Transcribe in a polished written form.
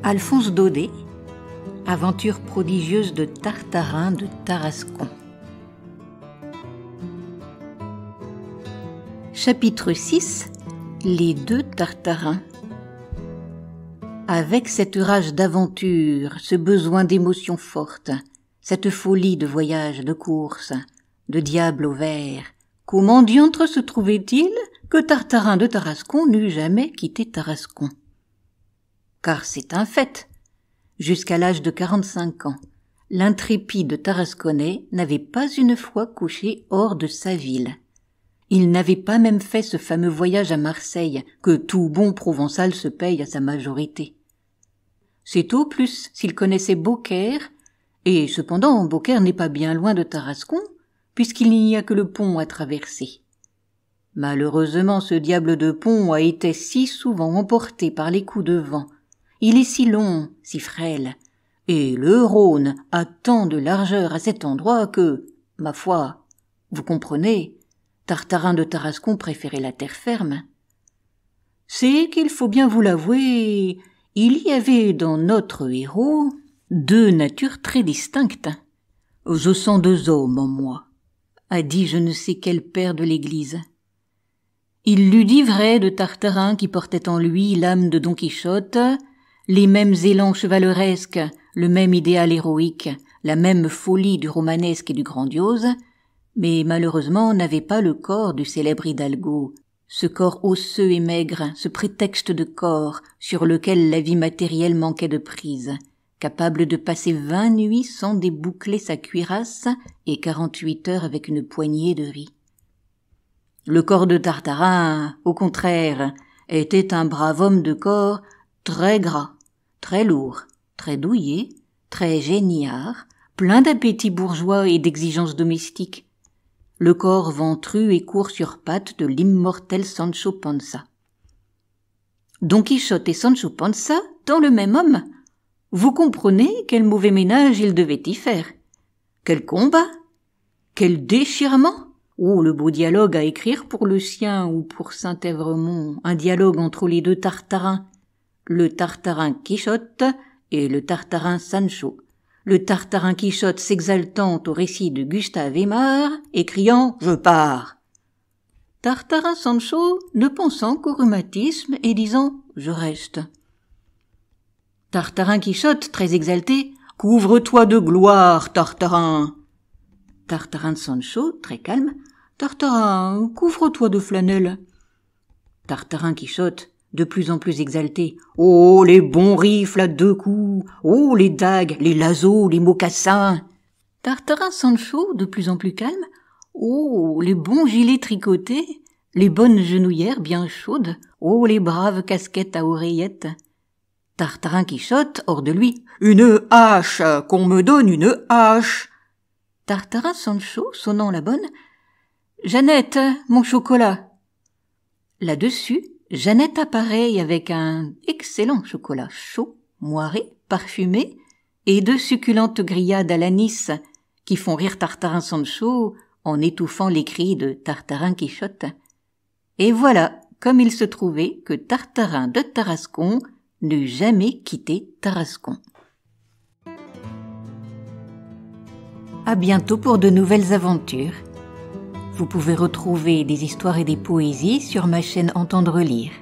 Alphonse Daudet, Aventure prodigieuse de Tartarin de Tarascon. Chapitre 6. Les deux Tartarins. Avec cette rage d'aventure, ce besoin d'émotions fortes, cette folie de voyage, de course, de diable au vert, comment diantre se trouvait-il que Tartarin de Tarascon n'eût jamais quitté Tarascon? Car c'est un fait. Jusqu'à l'âge de 45 ans, l'intrépide Tarasconnais n'avait pas une fois couché hors de sa ville. Il n'avait pas même fait ce fameux voyage à Marseille que tout bon Provençal se paye à sa majorité. C'est au plus s'il connaissait Beaucaire, et cependant Beaucaire n'est pas bien loin de Tarascon, puisqu'il n'y a que le pont à traverser. Malheureusement, ce diable de pont a été si souvent emporté par les coups de vent. Il est si long, si frêle, et le Rhône a tant de largeur à cet endroit que, ma foi, vous comprenez, Tartarin de Tarascon préférait la terre ferme. C'est qu'il faut bien vous l'avouer, il y avait dans notre héros deux natures très distinctes. « Je sens deux hommes en moi », a dit je ne sais quel père de l'Église. Il l'eût dit vrai de Tartarin qui portait en lui l'âme de Don Quichotte, les mêmes élans chevaleresques, le même idéal héroïque, la même folie du romanesque et du grandiose, mais malheureusement n'avait pas le corps du célèbre Hidalgo, ce corps osseux et maigre, ce prétexte de corps sur lequel la vie matérielle manquait de prise, capable de passer 20 nuits sans déboucler sa cuirasse et 48 heures avec une poignée de riz. Le corps de Tartarin, au contraire, était un brave homme de corps très gras, très lourd, très douillet, très géniard, plein d'appétit bourgeois et d'exigences domestiques. Le corps ventru et court sur pattes de l'immortel Sancho Panza. Don Quichotte et Sancho Panza dans le même homme. Vous comprenez quel mauvais ménage il devait y faire. Quel combat, quel déchirement. Oh, le beau dialogue à écrire pour le sien ou pour Saint-Évremont, un dialogue entre les deux Tartarins, le Tartarin Quichotte et le Tartarin Sancho. Le Tartarin Quichotte s'exaltant au récit de Gustave Aimard et criant « Je pars !» Tartarin Sancho ne pensant qu'au rhumatisme et disant « Je reste !» Tartarin Quichotte, très exalté, « Couvre-toi de gloire, Tartarin !» Tartarin Sancho, très calme, « Tartarin, couvre-toi de flanelle !» Tartarin Quichotte, de plus en plus exalté, « Oh, les bons rifles à 2 coups! Oh, les dagues, les lazos, les mocassins !» Tartarin Sancho, de plus en plus calme, « Oh, les bons gilets tricotés, les bonnes genouillères bien chaudes, oh, les braves casquettes à oreillettes !» Tartarin Quichotte, hors de lui, « Une hache, qu'on me donne une hache !» Tartarin Sancho, sonnant la bonne, « Jeannette, mon chocolat !» Là-dessus, Jeannette apparaît avec un excellent chocolat chaud, moiré, parfumé, et 2 succulentes grillades à l'anis qui font rire Tartarin Sancho en étouffant les cris de Tartarin Quichotte. Et voilà comme il se trouvait que Tartarin de Tarascon n'eût jamais quitté Tarascon. À bientôt pour de nouvelles aventures. Vous pouvez retrouver des histoires et des poésies sur ma chaîne Entendre lire.